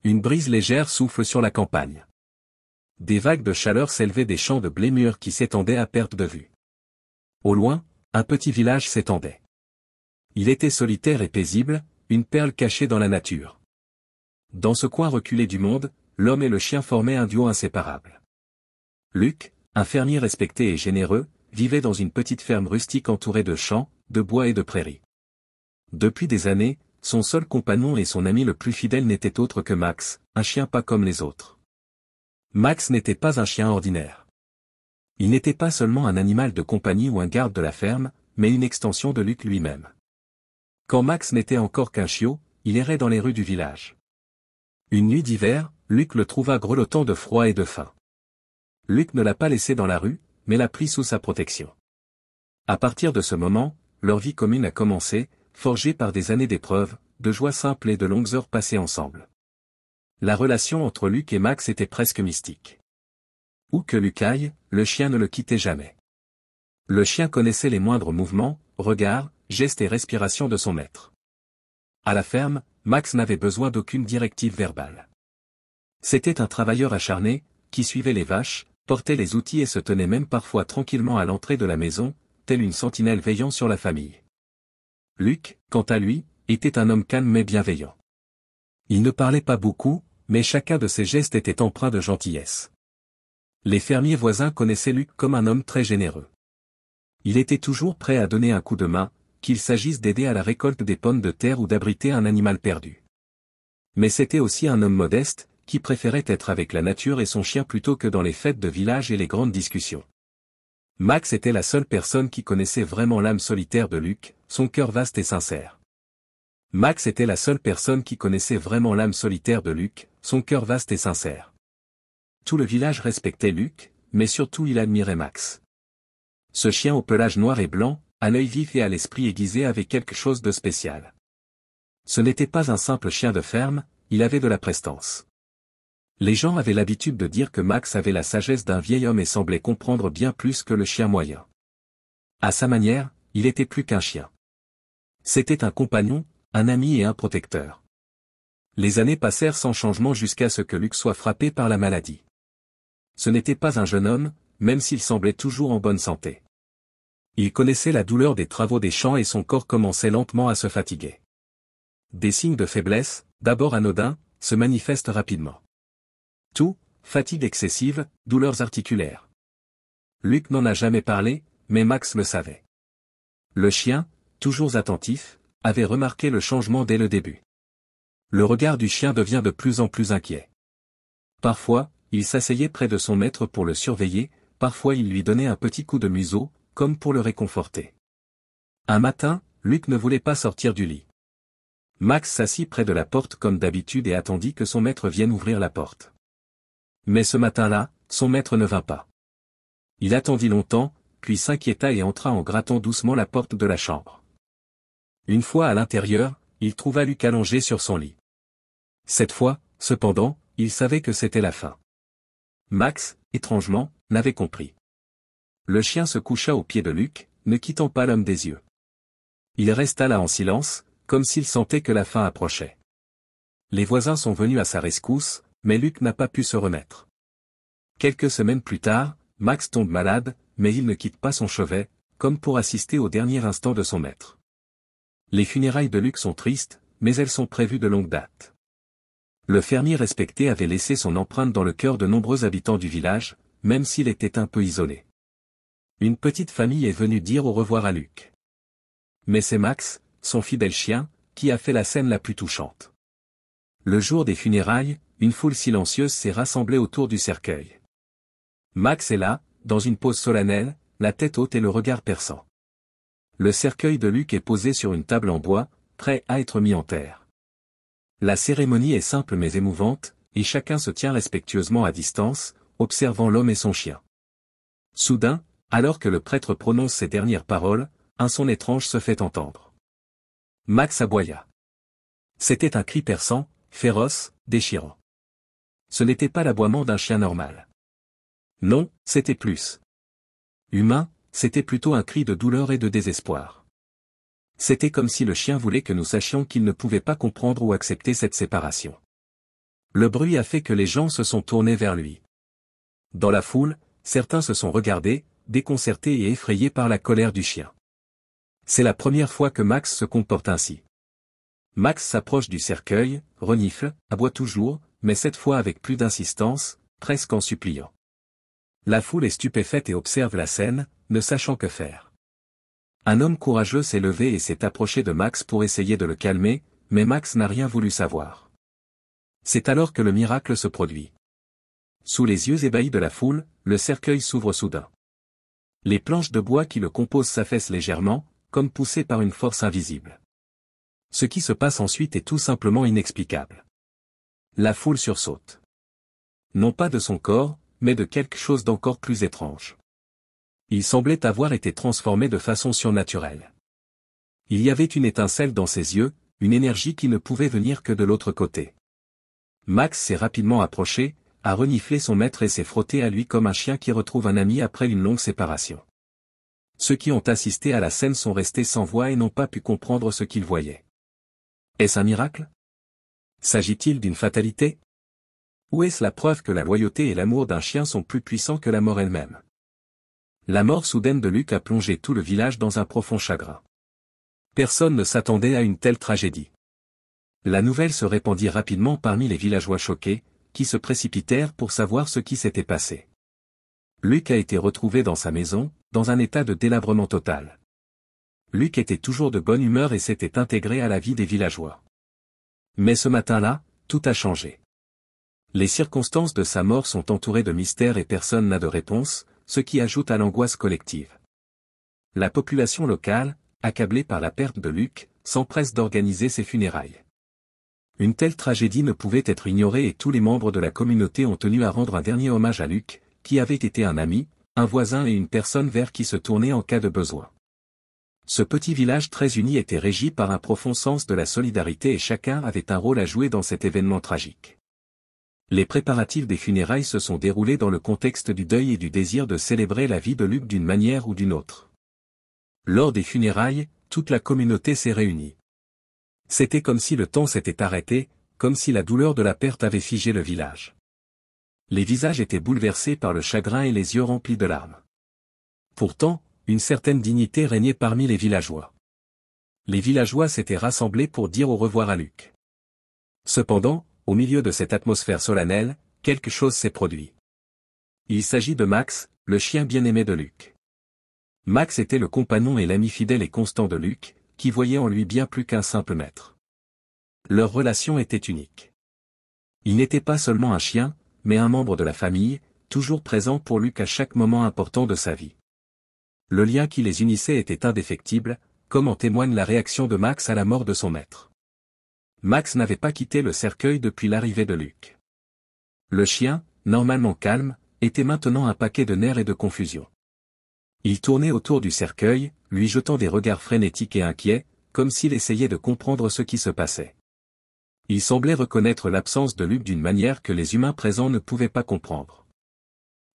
Une brise légère souffle sur la campagne. Des vagues de chaleur s'élevaient des champs de blé mûr qui s'étendaient à perte de vue. Au loin, un petit village s'étendait. Il était solitaire et paisible, une perle cachée dans la nature. Dans ce coin reculé du monde, l'homme et le chien formaient un duo inséparable. Luc, un fermier respecté et généreux, vivait dans une petite ferme rustique entourée de champs, de bois et de prairies. Depuis des années, son seul compagnon et son ami le plus fidèle n'était autre que Max, un chien pas comme les autres. Max n'était pas un chien ordinaire. Il n'était pas seulement un animal de compagnie ou un garde de la ferme, mais une extension de Luc lui-même. Quand Max n'était encore qu'un chiot, il errait dans les rues du village. Une nuit d'hiver, Luc le trouva grelottant de froid et de faim. Luc ne l'a pas laissé dans la rue, mais l'a pris sous sa protection. À partir de ce moment, leur vie commune a commencé, forgée par des années d'épreuves, de joies simples et de longues heures passées ensemble. La relation entre Luc et Max était presque mystique. Où que Luc aille, le chien ne le quittait jamais. Le chien connaissait les moindres mouvements, regards, gestes et respirations de son maître. À la ferme, Max n'avait besoin d'aucune directive verbale. C'était un travailleur acharné, qui suivait les vaches, portait les outils et se tenait même parfois tranquillement à l'entrée de la maison, tel une sentinelle veillant sur la famille. Luc, quant à lui, était un homme calme mais bienveillant. Il ne parlait pas beaucoup, mais chacun de ses gestes était empreint de gentillesse. Les fermiers voisins connaissaient Luc comme un homme très généreux. Il était toujours prêt à donner un coup de main, qu'il s'agisse d'aider à la récolte des pommes de terre ou d'abriter un animal perdu. Mais c'était aussi un homme modeste, qui préférait être avec la nature et son chien plutôt que dans les fêtes de village et les grandes discussions. Max était la seule personne qui connaissait vraiment l'âme solitaire de Luc, son cœur vaste et sincère. Max était la seule personne qui connaissait vraiment l'âme solitaire de Luc, son cœur vaste et sincère. Tout le village respectait Luc, mais surtout il admirait Max. Ce chien au pelage noir et blanc, à l'œil vif et à l'esprit aiguisé avait quelque chose de spécial. Ce n'était pas un simple chien de ferme, il avait de la prestance. Les gens avaient l'habitude de dire que Max avait la sagesse d'un vieil homme et semblait comprendre bien plus que le chien moyen. À sa manière, il était plus qu'un chien. C'était un compagnon, un ami et un protecteur. Les années passèrent sans changement jusqu'à ce que Luc soit frappé par la maladie. Ce n'était pas un jeune homme, même s'il semblait toujours en bonne santé. Il connaissait la douleur des travaux des champs et son corps commençait lentement à se fatiguer. Des signes de faiblesse, d'abord anodins, se manifestent rapidement. Toux, fatigue excessive, douleurs articulaires. Luc n'en a jamais parlé, mais Max le savait. Le chien, toujours attentif, avait remarqué le changement dès le début. Le regard du chien devient de plus en plus inquiet. Parfois, il s'asseyait près de son maître pour le surveiller, parfois il lui donnait un petit coup de museau, comme pour le réconforter. Un matin, Luc ne voulait pas sortir du lit. Max s'assit près de la porte comme d'habitude et attendit que son maître vienne ouvrir la porte. Mais ce matin-là, son maître ne vint pas. Il attendit longtemps, puis s'inquiéta et entra en grattant doucement la porte de la chambre. Une fois à l'intérieur, il trouva Luc allongé sur son lit. Cette fois, cependant, il savait que c'était la fin. Max, étrangement, l'avait compris. Le chien se coucha aux pieds de Luc, ne quittant pas l'homme des yeux. Il resta là en silence, comme s'il sentait que la fin approchait. Les voisins sont venus à sa rescousse, mais Luc n'a pas pu se remettre. Quelques semaines plus tard, Max tombe malade, mais il ne quitte pas son chevet, comme pour assister au dernier instant de son maître. Les funérailles de Luc sont tristes, mais elles sont prévues de longue date. Le fermier respecté avait laissé son empreinte dans le cœur de nombreux habitants du village, même s'il était un peu isolé. Une petite famille est venue dire au revoir à Luc. Mais c'est Max, son fidèle chien, qui a fait la scène la plus touchante. Le jour des funérailles, une foule silencieuse s'est rassemblée autour du cercueil. Max est là, dans une pose solennelle, la tête haute et le regard perçant. Le cercueil de Luc est posé sur une table en bois, prêt à être mis en terre. La cérémonie est simple mais émouvante, et chacun se tient respectueusement à distance, observant l'homme et son chien. Soudain, alors que le prêtre prononce ces dernières paroles, un son étrange se fait entendre. Max aboya. C'était un cri perçant, féroce, déchirant. Ce n'était pas l'aboiement d'un chien normal. Non, c'était plus humain, c'était plutôt un cri de douleur et de désespoir. C'était comme si le chien voulait que nous sachions qu'il ne pouvait pas comprendre ou accepter cette séparation. Le bruit a fait que les gens se sont tournés vers lui. Dans la foule, certains se sont regardés, déconcertés et effrayés par la colère du chien. C'est la première fois que Max se comporte ainsi. Max s'approche du cercueil, renifle, aboie toujours, mais cette fois avec plus d'insistance, presque en suppliant. La foule est stupéfaite et observe la scène, ne sachant que faire. Un homme courageux s'est levé et s'est approché de Max pour essayer de le calmer, mais Max n'a rien voulu savoir. C'est alors que le miracle se produit. Sous les yeux ébahis de la foule, le cercueil s'ouvre soudain. Les planches de bois qui le composent s'affaissent légèrement, comme poussées par une force invisible. Ce qui se passe ensuite est tout simplement inexplicable. La foule sursaute. Non pas de son corps, mais de quelque chose d'encore plus étrange. Il semblait avoir été transformé de façon surnaturelle. Il y avait une étincelle dans ses yeux, une énergie qui ne pouvait venir que de l'autre côté. Max s'est rapidement approché, a reniflé son maître et s'est frotté à lui comme un chien qui retrouve un ami après une longue séparation. Ceux qui ont assisté à la scène sont restés sans voix et n'ont pas pu comprendre ce qu'ils voyaient. Est-ce un miracle? S'agit-il d'une fatalité? Ou est-ce la preuve que la loyauté et l'amour d'un chien sont plus puissants que la mort elle-même? La mort soudaine de Luc a plongé tout le village dans un profond chagrin. Personne ne s'attendait à une telle tragédie. La nouvelle se répandit rapidement parmi les villageois choqués, qui se précipitèrent pour savoir ce qui s'était passé. Luc a été retrouvé dans sa maison, dans un état de délabrement total. Luc était toujours de bonne humeur et s'était intégré à la vie des villageois. Mais ce matin-là, tout a changé. Les circonstances de sa mort sont entourées de mystères et personne n'a de réponse, ce qui ajoute à l'angoisse collective. La population locale, accablée par la perte de Luc, s'empresse d'organiser ses funérailles. Une telle tragédie ne pouvait être ignorée et tous les membres de la communauté ont tenu à rendre un dernier hommage à Luc, qui avait été un ami, un voisin et une personne vers qui se tourner en cas de besoin. Ce petit village très uni était régi par un profond sens de la solidarité et chacun avait un rôle à jouer dans cet événement tragique. Les préparatifs des funérailles se sont déroulés dans le contexte du deuil et du désir de célébrer la vie de Luc d'une manière ou d'une autre. Lors des funérailles, toute la communauté s'est réunie. C'était comme si le temps s'était arrêté, comme si la douleur de la perte avait figé le village. Les visages étaient bouleversés par le chagrin et les yeux remplis de larmes. Pourtant, une certaine dignité régnait parmi les villageois. Les villageois s'étaient rassemblés pour dire au revoir à Luc. Cependant, au milieu de cette atmosphère solennelle, quelque chose s'est produit. Il s'agit de Max, le chien bien-aimé de Luc. Max était le compagnon et l'ami fidèle et constant de Luc, qui voyait en lui bien plus qu'un simple maître. Leur relation était unique. Il n'était pas seulement un chien, mais un membre de la famille, toujours présent pour Luc à chaque moment important de sa vie. Le lien qui les unissait était indéfectible, comme en témoigne la réaction de Max à la mort de son maître. Max n'avait pas quitté le cercueil depuis l'arrivée de Luc. Le chien, normalement calme, était maintenant un paquet de nerfs et de confusion. Il tournait autour du cercueil, lui jetant des regards frénétiques et inquiets, comme s'il essayait de comprendre ce qui se passait. Il semblait reconnaître l'absence de Luc d'une manière que les humains présents ne pouvaient pas comprendre.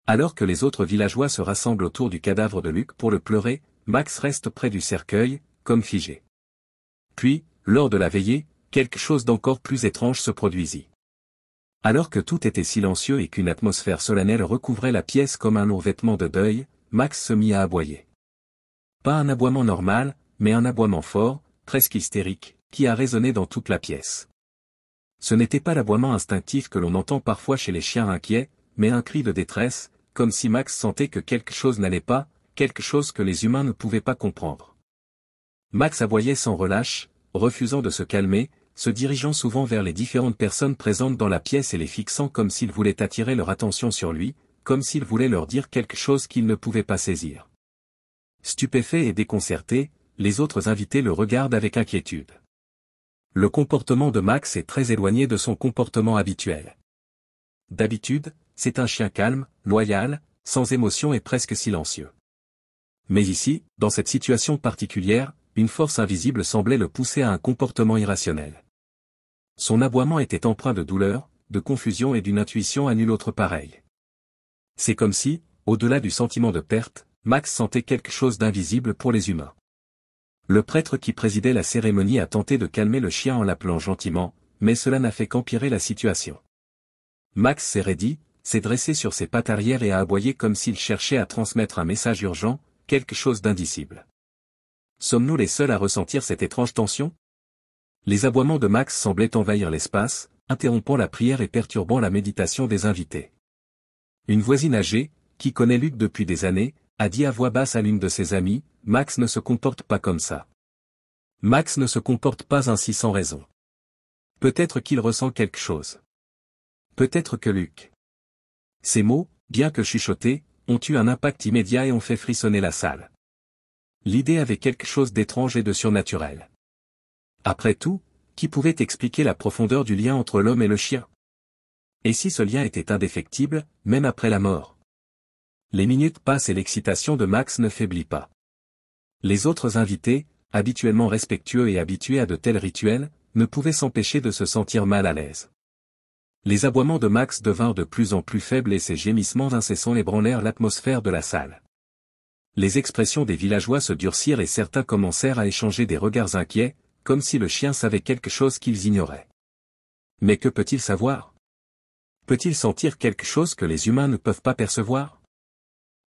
Alors que les autres villageois se rassemblent autour du cadavre de Luc pour le pleurer, Max reste près du cercueil, comme figé. Puis, lors de la veillée, quelque chose d'encore plus étrange se produisit. Alors que tout était silencieux et qu'une atmosphère solennelle recouvrait la pièce comme un lourd vêtement de deuil, Max se mit à aboyer. Pas un aboiement normal, mais un aboiement fort, presque hystérique, qui a résonné dans toute la pièce. Ce n'était pas l'aboiement instinctif que l'on entend parfois chez les chiens inquiets, mais un cri de détresse, comme si Max sentait que quelque chose n'allait pas, quelque chose que les humains ne pouvaient pas comprendre. Max aboyait sans relâche, refusant de se calmer, se dirigeant souvent vers les différentes personnes présentes dans la pièce et les fixant comme s'il voulait attirer leur attention sur lui, comme s'il voulait leur dire quelque chose qu'ils ne pouvaient pas saisir. Stupéfaits et déconcertés, les autres invités le regardent avec inquiétude. Le comportement de Max est très éloigné de son comportement habituel. D'habitude, c'est un chien calme, loyal, sans émotion et presque silencieux. Mais ici, dans cette situation particulière, une force invisible semblait le pousser à un comportement irrationnel. Son aboiement était empreint de douleur, de confusion et d'une intuition à nul autre pareille. C'est comme si, au-delà du sentiment de perte, Max sentait quelque chose d'invisible pour les humains. Le prêtre qui présidait la cérémonie a tenté de calmer le chien en l'appelant gentiment, mais cela n'a fait qu'empirer la situation. Max s'est raidi, s'est dressé sur ses pattes arrière et a aboyé comme s'il cherchait à transmettre un message urgent, quelque chose d'indicible. Sommes-nous les seuls à ressentir cette étrange tension? Les aboiements de Max semblaient envahir l'espace, interrompant la prière et perturbant la méditation des invités. Une voisine âgée, qui connaît Luc depuis des années, a dit à voix basse à l'une de ses amies, « Max ne se comporte pas comme ça. Max ne se comporte pas ainsi sans raison. Peut-être qu'il ressent quelque chose. Peut-être que Luc. » Ces mots, bien que chuchotés, ont eu un impact immédiat et ont fait frissonner la salle. L'idée avait quelque chose d'étrange et de surnaturel. Après tout, qui pouvait expliquer la profondeur du lien entre l'homme et le chien? Et si ce lien était indéfectible, même après la mort? Les minutes passent et l'excitation de Max ne faiblit pas. Les autres invités, habituellement respectueux et habitués à de tels rituels, ne pouvaient s'empêcher de se sentir mal à l'aise. Les aboiements de Max devinrent de plus en plus faibles et ses gémissements incessants ébranlèrent l'atmosphère de la salle. Les expressions des villageois se durcirent et certains commencèrent à échanger des regards inquiets, comme si le chien savait quelque chose qu'ils ignoraient. Mais que peut-il savoir? Peut-il sentir quelque chose que les humains ne peuvent pas percevoir?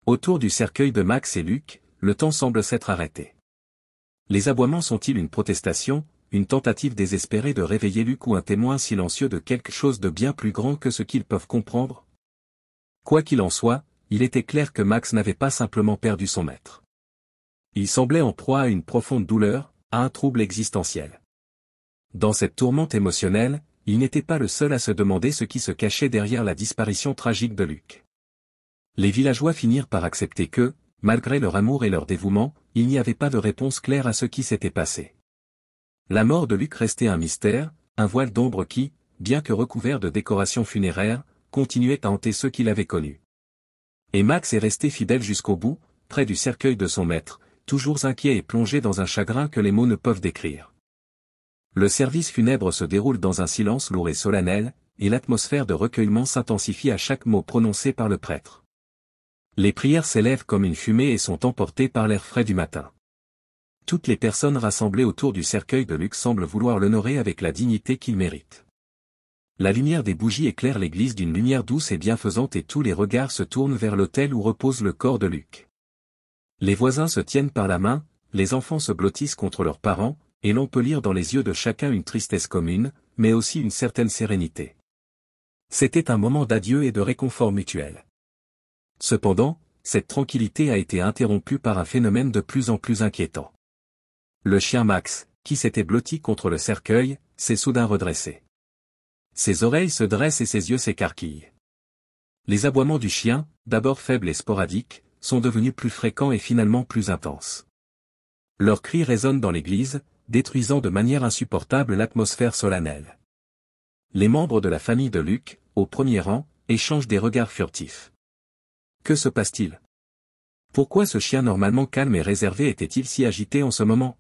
Autour du cercueil de Max et Luc, le temps semble s'être arrêté. Les aboiements sont-ils une protestation, une tentative désespérée de réveiller Luc ou un témoin silencieux de quelque chose de bien plus grand que ce qu'ils peuvent comprendre? Quoi qu'il en soit, il était clair que Max n'avait pas simplement perdu son maître. Il semblait en proie à une profonde douleur, à un trouble existentiel. Dans cette tourmente émotionnelle, il n'était pas le seul à se demander ce qui se cachait derrière la disparition tragique de Luc. Les villageois finirent par accepter que, malgré leur amour et leur dévouement, il n'y avait pas de réponse claire à ce qui s'était passé. La mort de Luc restait un mystère, un voile d'ombre qui, bien que recouvert de décorations funéraires, continuait à hanter ceux qui l'avaient connu. Et Max est resté fidèle jusqu'au bout, près du cercueil de son maître, toujours inquiet et plongé dans un chagrin que les mots ne peuvent décrire. Le service funèbre se déroule dans un silence lourd et solennel, et l'atmosphère de recueillement s'intensifie à chaque mot prononcé par le prêtre. Les prières s'élèvent comme une fumée et sont emportées par l'air frais du matin. Toutes les personnes rassemblées autour du cercueil de Luc semblent vouloir l'honorer avec la dignité qu'il mérite. La lumière des bougies éclaire l'église d'une lumière douce et bienfaisante et tous les regards se tournent vers l'autel où repose le corps de Luc. Les voisins se tiennent par la main, les enfants se blottissent contre leurs parents, et l'on peut lire dans les yeux de chacun une tristesse commune, mais aussi une certaine sérénité. C'était un moment d'adieu et de réconfort mutuel. Cependant, cette tranquillité a été interrompue par un phénomène de plus en plus inquiétant. Le chien Max, qui s'était blotti contre le cercueil, s'est soudain redressé. Ses oreilles se dressent et ses yeux s'écarquillent. Les aboiements du chien, d'abord faibles et sporadiques, sont devenus plus fréquents et finalement plus intenses. Leurs cris résonnent dans l'église, détruisant de manière insupportable l'atmosphère solennelle. Les membres de la famille de Luc, au premier rang, échangent des regards furtifs. Que se passe-t-il? Pourquoi ce chien normalement calme et réservé était-il si agité en ce moment?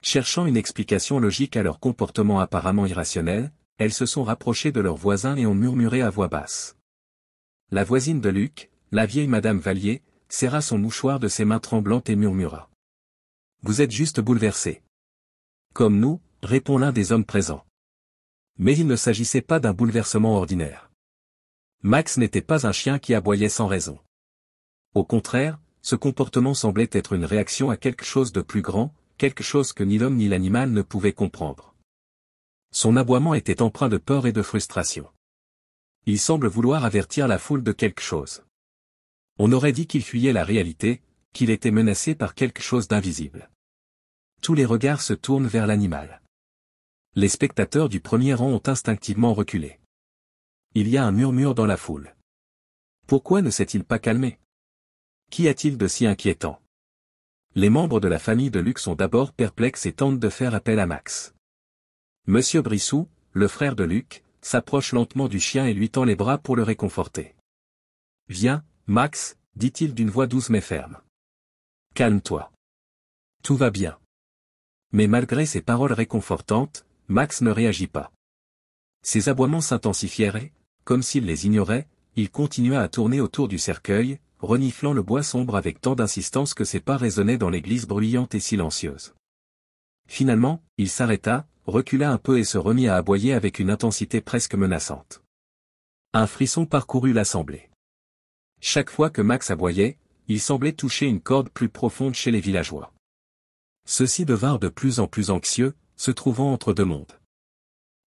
Cherchant une explication logique à leur comportement apparemment irrationnel, elles se sont rapprochées de leurs voisins et ont murmuré à voix basse. La voisine de Luc, la vieille Madame Vallier, serra son mouchoir de ses mains tremblantes et murmura. « Vous êtes juste bouleversés. »« Comme nous, » répond l'un des hommes présents. Mais il ne s'agissait pas d'un bouleversement ordinaire. Max n'était pas un chien qui aboyait sans raison. Au contraire, ce comportement semblait être une réaction à quelque chose de plus grand, quelque chose que ni l'homme ni l'animal ne pouvaient comprendre. Son aboiement était empreint de peur et de frustration. Il semble vouloir avertir la foule de quelque chose. On aurait dit qu'il fuyait la réalité, qu'il était menacé par quelque chose d'invisible. Tous les regards se tournent vers l'animal. Les spectateurs du premier rang ont instinctivement reculé. Il y a un murmure dans la foule. Pourquoi ne s'est-il pas calmé? Qu'y a-t-il de si inquiétant? Les membres de la famille de Luc sont d'abord perplexes et tentent de faire appel à Max. Monsieur Brissou, le frère de Luc, s'approche lentement du chien et lui tend les bras pour le réconforter. « Viens, Max, dit-il d'une voix douce mais ferme. Calme-toi. Tout va bien. » Mais malgré ces paroles réconfortantes, Max ne réagit pas. Ses aboiements s'intensifièrent et, comme s'il les ignorait, il continua à tourner autour du cercueil, reniflant le bois sombre avec tant d'insistance que ses pas résonnaient dans l'église bruyante et silencieuse. Finalement, il s'arrêta, recula un peu et se remit à aboyer avec une intensité presque menaçante. Un frisson parcourut l'assemblée. Chaque fois que Max aboyait, il semblait toucher une corde plus profonde chez les villageois. Ceux-ci devinrent de plus en plus anxieux, se trouvant entre deux mondes.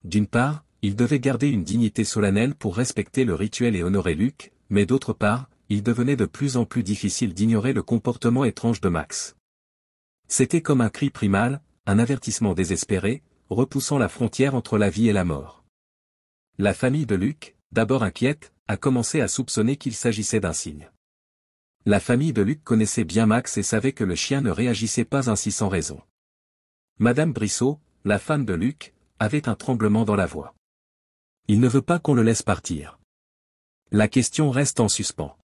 D'une part, ils devaient garder une dignité solennelle pour respecter le rituel et honorer Luc, mais d'autre part, il devenait de plus en plus difficile d'ignorer le comportement étrange de Max. C'était comme un cri primal, un avertissement désespéré, repoussant la frontière entre la vie et la mort. La famille de Luc, d'abord inquiète, a commencé à soupçonner qu'il s'agissait d'un signe. La famille de Luc connaissait bien Max et savait que le chien ne réagissait pas ainsi sans raison. Madame Brissot, la femme de Luc, avait un tremblement dans la voix. Il ne veut pas qu'on le laisse partir. La question reste en suspens.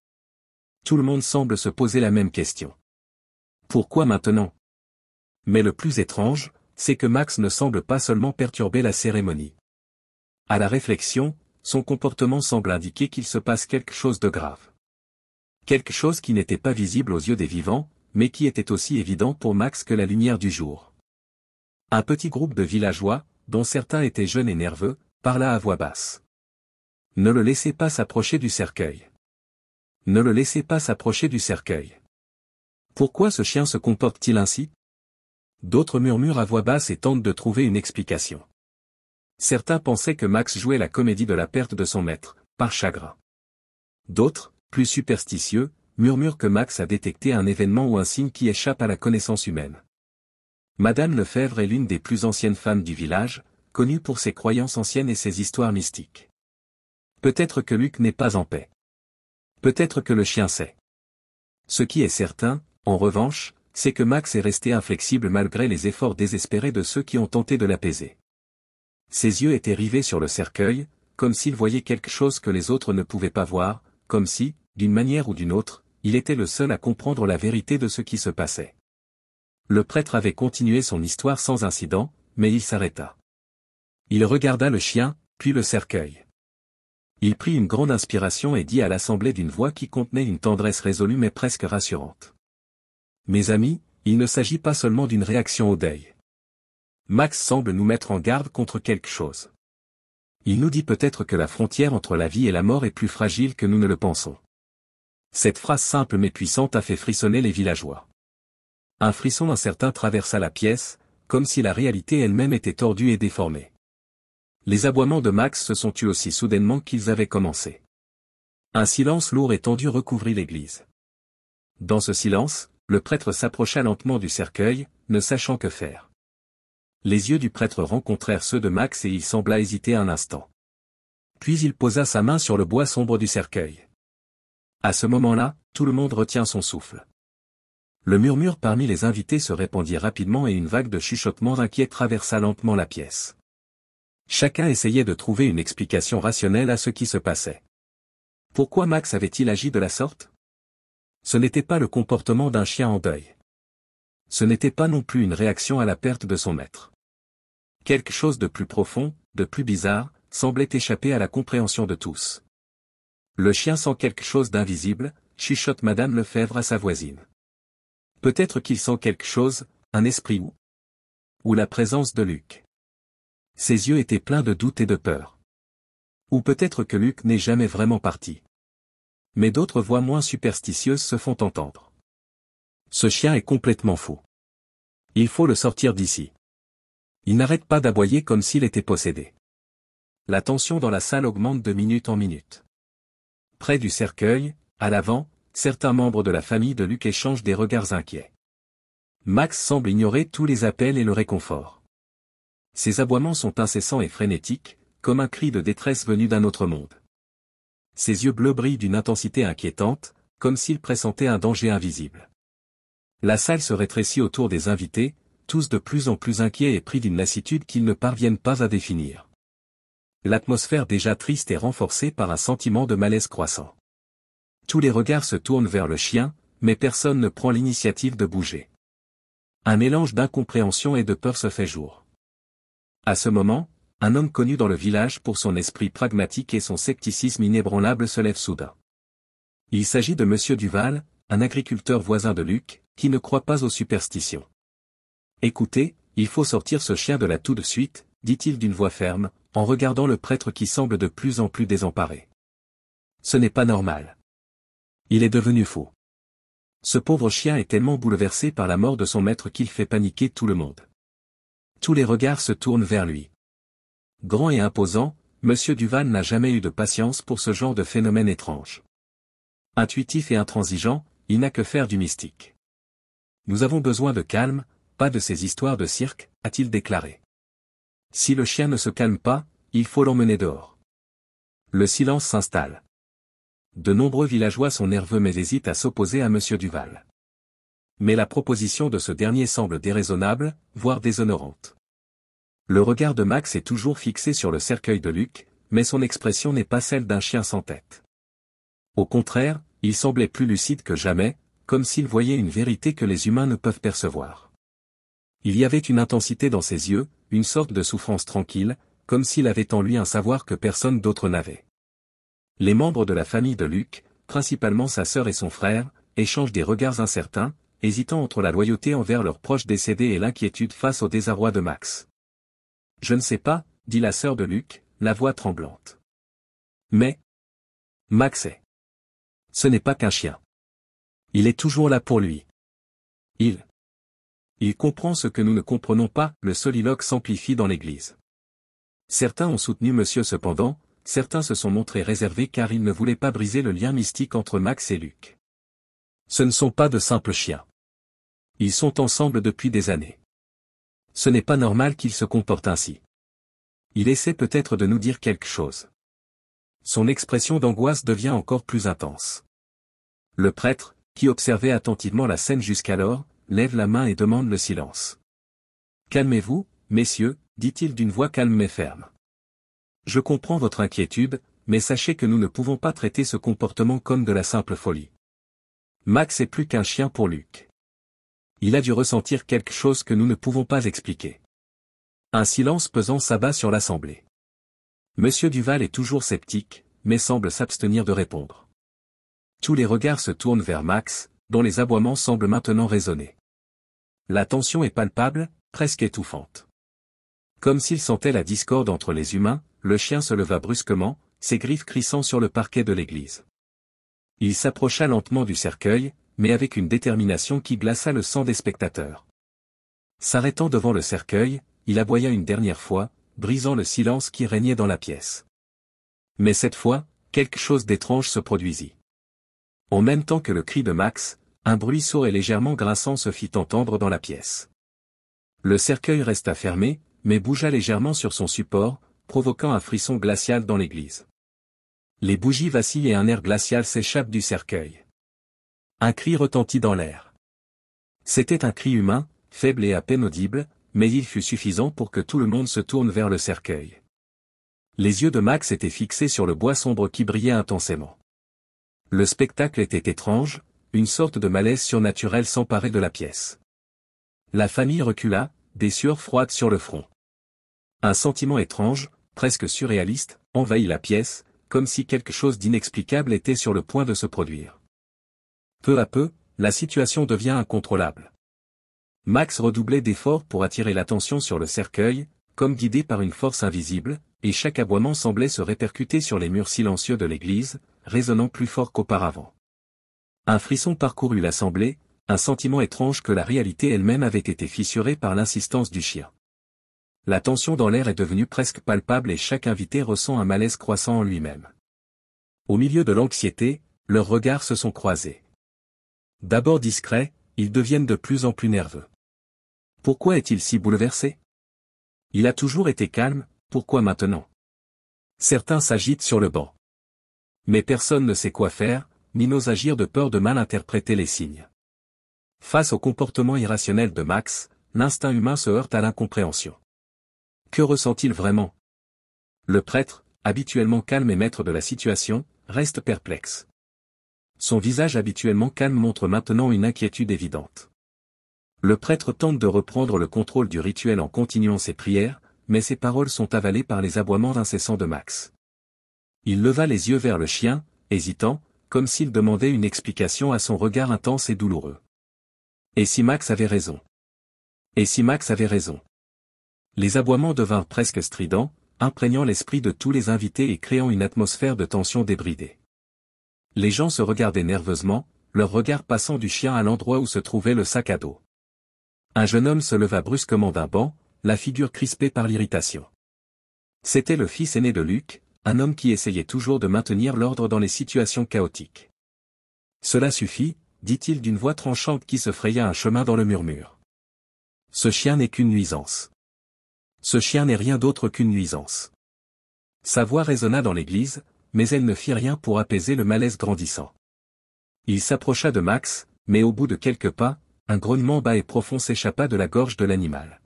Tout le monde semble se poser la même question. Pourquoi maintenant? Mais le plus étrange, c'est que Max ne semble pas seulement perturber la cérémonie. À la réflexion, son comportement semble indiquer qu'il se passe quelque chose de grave. Quelque chose qui n'était pas visible aux yeux des vivants, mais qui était aussi évident pour Max que la lumière du jour. Un petit groupe de villageois, dont certains étaient jeunes et nerveux, parla à voix basse. Ne le laissez pas s'approcher du cercueil. Ne le laissez pas s'approcher du cercueil. Pourquoi ce chien se comporte-t-il ainsi? D'autres murmurent à voix basse et tentent de trouver une explication. Certains pensaient que Max jouait la comédie de la perte de son maître, par chagrin. D'autres, plus superstitieux, murmurent que Max a détecté un événement ou un signe qui échappe à la connaissance humaine. Madame Lefebvre est l'une des plus anciennes femmes du village, connue pour ses croyances anciennes et ses histoires mystiques. Peut-être que Luc n'est pas en paix. Peut-être que le chien sait. Ce qui est certain, en revanche, c'est que Max est resté inflexible malgré les efforts désespérés de ceux qui ont tenté de l'apaiser. Ses yeux étaient rivés sur le cercueil, comme s'il voyait quelque chose que les autres ne pouvaient pas voir, comme si, d'une manière ou d'une autre, il était le seul à comprendre la vérité de ce qui se passait. Le prêtre avait continué son histoire sans incident, mais il s'arrêta. Il regarda le chien, puis le cercueil. Il prit une grande inspiration et dit à l'assemblée d'une voix qui contenait une tendresse résolue mais presque rassurante. Mes amis, il ne s'agit pas seulement d'une réaction au deuil. Max semble nous mettre en garde contre quelque chose. Il nous dit peut-être que la frontière entre la vie et la mort est plus fragile que nous ne le pensons. Cette phrase simple mais puissante a fait frissonner les villageois. Un frisson incertain traversa la pièce, comme si la réalité elle-même était tordue et déformée. Les aboiements de Max se sont tus aussi soudainement qu'ils avaient commencé. Un silence lourd et tendu recouvrit l'église. Dans ce silence, le prêtre s'approcha lentement du cercueil, ne sachant que faire. Les yeux du prêtre rencontrèrent ceux de Max et il sembla hésiter un instant. Puis il posa sa main sur le bois sombre du cercueil. À ce moment-là, tout le monde retient son souffle. Le murmure parmi les invités se répandit rapidement et une vague de chuchotements inquiets traversa lentement la pièce. Chacun essayait de trouver une explication rationnelle à ce qui se passait. Pourquoi Max avait-il agi de la sorte? Ce n'était pas le comportement d'un chien en deuil. Ce n'était pas non plus une réaction à la perte de son maître. Quelque chose de plus profond, de plus bizarre, semblait échapper à la compréhension de tous. Le chien sent quelque chose d'invisible, chuchote Madame Lefebvre à sa voisine. Peut-être qu'il sent quelque chose, un esprit ou la présence de Luc. Ses yeux étaient pleins de doute et de peur. Ou peut-être que Luc n'est jamais vraiment parti. Mais d'autres voix moins superstitieuses se font entendre. Ce chien est complètement fou. Il faut le sortir d'ici. Il n'arrête pas d'aboyer comme s'il était possédé. La tension dans la salle augmente de minute en minute. Près du cercueil, à l'avant, certains membres de la famille de Luc échangent des regards inquiets. Max semble ignorer tous les appels et le réconfort. Ses aboiements sont incessants et frénétiques, comme un cri de détresse venu d'un autre monde. Ses yeux bleus brillent d'une intensité inquiétante, comme s'il pressentait un danger invisible. La salle se rétrécit autour des invités, tous de plus en plus inquiets et pris d'une lassitude qu'ils ne parviennent pas à définir. L'atmosphère déjà triste est renforcée par un sentiment de malaise croissant. Tous les regards se tournent vers le chien, mais personne ne prend l'initiative de bouger. Un mélange d'incompréhension et de peur se fait jour. À ce moment, un homme connu dans le village pour son esprit pragmatique et son scepticisme inébranlable se lève soudain. Il s'agit de Monsieur Duval, un agriculteur voisin de Luc, qui ne croit pas aux superstitions. Écoutez, il faut sortir ce chien de là tout de suite, dit-il d'une voix ferme, en regardant le prêtre qui semble de plus en plus désemparé. Ce n'est pas normal. Il est devenu fou. Ce pauvre chien est tellement bouleversé par la mort de son maître qu'il fait paniquer tout le monde. Tous les regards se tournent vers lui. Grand et imposant, Monsieur Duval n'a jamais eu de patience pour ce genre de phénomène étrange. Intuitif et intransigeant, il n'a que faire du mystique. Nous avons besoin de calme, pas de ces histoires de cirque, a-t-il déclaré. Si le chien ne se calme pas, il faut l'emmener dehors. Le silence s'installe. De nombreux villageois sont nerveux mais hésitent à s'opposer à Monsieur Duval. Mais la proposition de ce dernier semble déraisonnable, voire déshonorante. Le regard de Max est toujours fixé sur le cercueil de Luc, mais son expression n'est pas celle d'un chien sans tête. Au contraire, il semblait plus lucide que jamais, comme s'il voyait une vérité que les humains ne peuvent percevoir. Il y avait une intensité dans ses yeux, une sorte de souffrance tranquille, comme s'il avait en lui un savoir que personne d'autre n'avait. Les membres de la famille de Luc, principalement sa sœur et son frère, échangent des regards incertains, hésitant entre la loyauté envers leurs proches décédés et l'inquiétude face au désarroi de Max. « Je ne sais pas, » dit la sœur de Luc, la voix tremblante. « Mais Max est. Ce n'est pas qu'un chien. Il est toujours là pour lui. Il comprend ce que nous ne comprenons pas, le soliloque s'amplifie dans l'église. Certains ont soutenu Monsieur cependant, certains se sont montrés réservés car ils ne voulaient pas briser le lien mystique entre Max et Luc. Ce ne sont pas de simples chiens. Ils sont ensemble depuis des années. Ce n'est pas normal qu'ils se comportent ainsi. Il essaie peut-être de nous dire quelque chose. Son expression d'angoisse devient encore plus intense. Le prêtre, qui observait attentivement la scène jusqu'alors, lève la main et demande le silence. « Calmez-vous, messieurs, dit-il d'une voix calme mais ferme. Je comprends votre inquiétude, mais sachez que nous ne pouvons pas traiter ce comportement comme de la simple folie. Max est plus qu'un chien pour Luc. Il a dû ressentir quelque chose que nous ne pouvons pas expliquer. » Un silence pesant s'abat sur l'assemblée. Monsieur Duval est toujours sceptique, mais semble s'abstenir de répondre. Tous les regards se tournent vers Max, dont les aboiements semblent maintenant résonner. La tension est palpable, presque étouffante. Comme s'il sentait la discorde entre les humains, le chien se leva brusquement, ses griffes crissant sur le parquet de l'église. Il s'approcha lentement du cercueil, mais avec une détermination qui glaça le sang des spectateurs. S'arrêtant devant le cercueil, il aboya une dernière fois, brisant le silence qui régnait dans la pièce. Mais cette fois, quelque chose d'étrange se produisit. En même temps que le cri de Max, un bruit sourd et légèrement grinçant se fit entendre dans la pièce. Le cercueil resta fermé, mais bougea légèrement sur son support, provoquant un frisson glacial dans l'église. Les bougies vacillent et un air glacial s'échappe du cercueil. Un cri retentit dans l'air. C'était un cri humain, faible et à peine audible, mais il fut suffisant pour que tout le monde se tourne vers le cercueil. Les yeux de Max étaient fixés sur le bois sombre qui brillait intensément. Le spectacle était étrange, une sorte de malaise surnaturel s'emparait de la pièce. La famille recula, des sueurs froides sur le front. Un sentiment étrange, presque surréaliste, envahit la pièce, comme si quelque chose d'inexplicable était sur le point de se produire. Peu à peu, la situation devient incontrôlable. Max redoublait d'efforts pour attirer l'attention sur le cercueil, comme guidé par une force invisible, et chaque aboiement semblait se répercuter sur les murs silencieux de l'église, résonnant plus fort qu'auparavant. Un frisson parcourut l'assemblée, un sentiment étrange que la réalité elle-même avait été fissurée par l'insistance du chien. La tension dans l'air est devenue presque palpable et chaque invité ressent un malaise croissant en lui-même. Au milieu de l'anxiété, leurs regards se sont croisés. D'abord discrets, ils deviennent de plus en plus nerveux. Pourquoi est-il si bouleversé? Il a toujours été calme, pourquoi maintenant? Certains s'agitent sur le banc. Mais personne ne sait quoi faire, ni n'ose agir de peur de mal interpréter les signes. Face au comportement irrationnel de Max, l'instinct humain se heurte à l'incompréhension. Que ressent-il vraiment? Le prêtre, habituellement calme et maître de la situation, reste perplexe. Son visage habituellement calme montre maintenant une inquiétude évidente. Le prêtre tente de reprendre le contrôle du rituel en continuant ses prières, mais ses paroles sont avalées par les aboiements incessants de Max. Il leva les yeux vers le chien, hésitant, comme s'il demandait une explication à son regard intense et douloureux. Et si Max avait raison? Et si Max avait raison? Les aboiements devinrent presque stridents, imprégnant l'esprit de tous les invités et créant une atmosphère de tension débridée. Les gens se regardaient nerveusement, leur regard passant du chien à l'endroit où se trouvait le sac à dos. Un jeune homme se leva brusquement d'un banc, la figure crispée par l'irritation. C'était le fils aîné de Luc, un homme qui essayait toujours de maintenir l'ordre dans les situations chaotiques. Cela suffit, dit-il d'une voix tranchante qui se fraya un chemin dans le murmure. Ce chien n'est qu'une nuisance. Ce chien n'est rien d'autre qu'une nuisance. Sa voix résonna dans l'église, mais elle ne fit rien pour apaiser le malaise grandissant. Il s'approcha de Max, mais au bout de quelques pas, un grognement bas et profond s'échappa de la gorge de l'animal.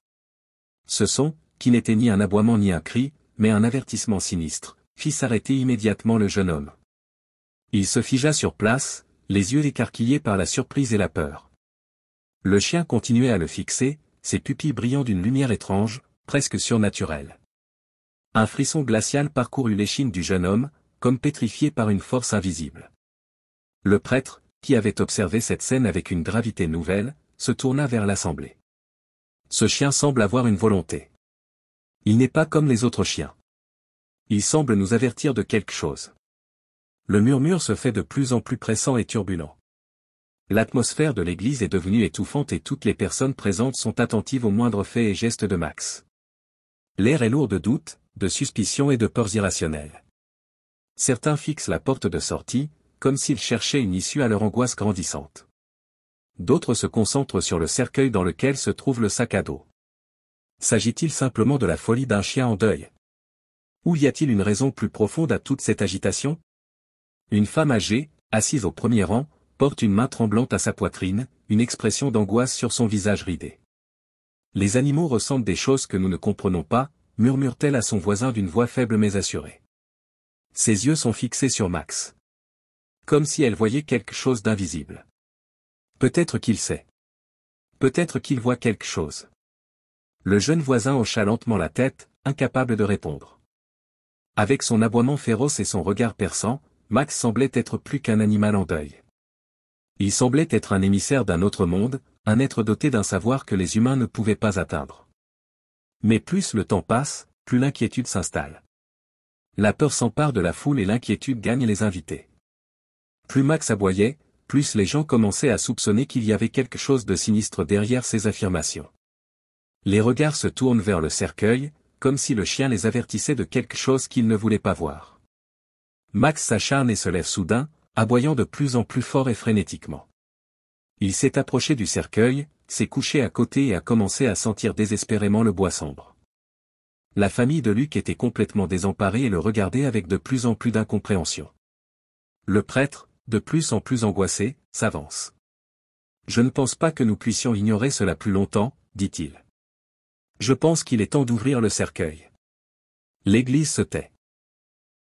Ce son, qui n'était ni un aboiement ni un cri, mais un avertissement sinistre, fit s'arrêter immédiatement le jeune homme. Il se figea sur place, les yeux écarquillés par la surprise et la peur. Le chien continuait à le fixer, ses pupilles brillant d'une lumière étrange, presque surnaturelle. Un frisson glacial parcourut l'échine du jeune homme, comme pétrifié par une force invisible. Le prêtre, qui avait observé cette scène avec une gravité nouvelle, se tourna vers l'assemblée. Ce chien semble avoir une volonté. Il n'est pas comme les autres chiens. Il semble nous avertir de quelque chose. Le murmure se fait de plus en plus pressant et turbulent. L'atmosphère de l'église est devenue étouffante et toutes les personnes présentes sont attentives aux moindres faits et gestes de Max. L'air est lourd de doutes, de suspicions et de peurs irrationnelles. Certains fixent la porte de sortie, comme s'ils cherchaient une issue à leur angoisse grandissante. D'autres se concentrent sur le cercueil dans lequel se trouve le sac à dos. S'agit-il simplement de la folie d'un chien en deuil? Ou y a-t-il une raison plus profonde à toute cette agitation? Une femme âgée, assise au premier rang, porte une main tremblante à sa poitrine, une expression d'angoisse sur son visage ridé. Les animaux ressentent des choses que nous ne comprenons pas, murmure-t-elle à son voisin d'une voix faible mais assurée. Ses yeux sont fixés sur Max. Comme si elle voyait quelque chose d'invisible. Peut-être qu'il sait. Peut-être qu'il voit quelque chose. Le jeune voisin hocha lentement la tête, incapable de répondre. Avec son aboiement féroce et son regard perçant, Max semblait être plus qu'un animal en deuil. Il semblait être un émissaire d'un autre monde, un être doté d'un savoir que les humains ne pouvaient pas atteindre. Mais plus le temps passe, plus l'inquiétude s'installe. La peur s'empare de la foule et l'inquiétude gagne les invités. Plus Max aboyait, plus les gens commençaient à soupçonner qu'il y avait quelque chose de sinistre derrière ces affirmations. Les regards se tournent vers le cercueil, comme si le chien les avertissait de quelque chose qu'ils ne voulaient pas voir. Max s'acharne et se lève soudain, aboyant de plus en plus fort et frénétiquement. Il s'est approché du cercueil, s'est couché à côté et a commencé à sentir désespérément le bois sombre. La famille de Luc était complètement désemparée et le regardait avec de plus en plus d'incompréhension. Le prêtre, de plus en plus angoissé, s'avance. Je ne pense pas que nous puissions ignorer cela plus longtemps, dit-il. Je pense qu'il est temps d'ouvrir le cercueil. L'église se tait.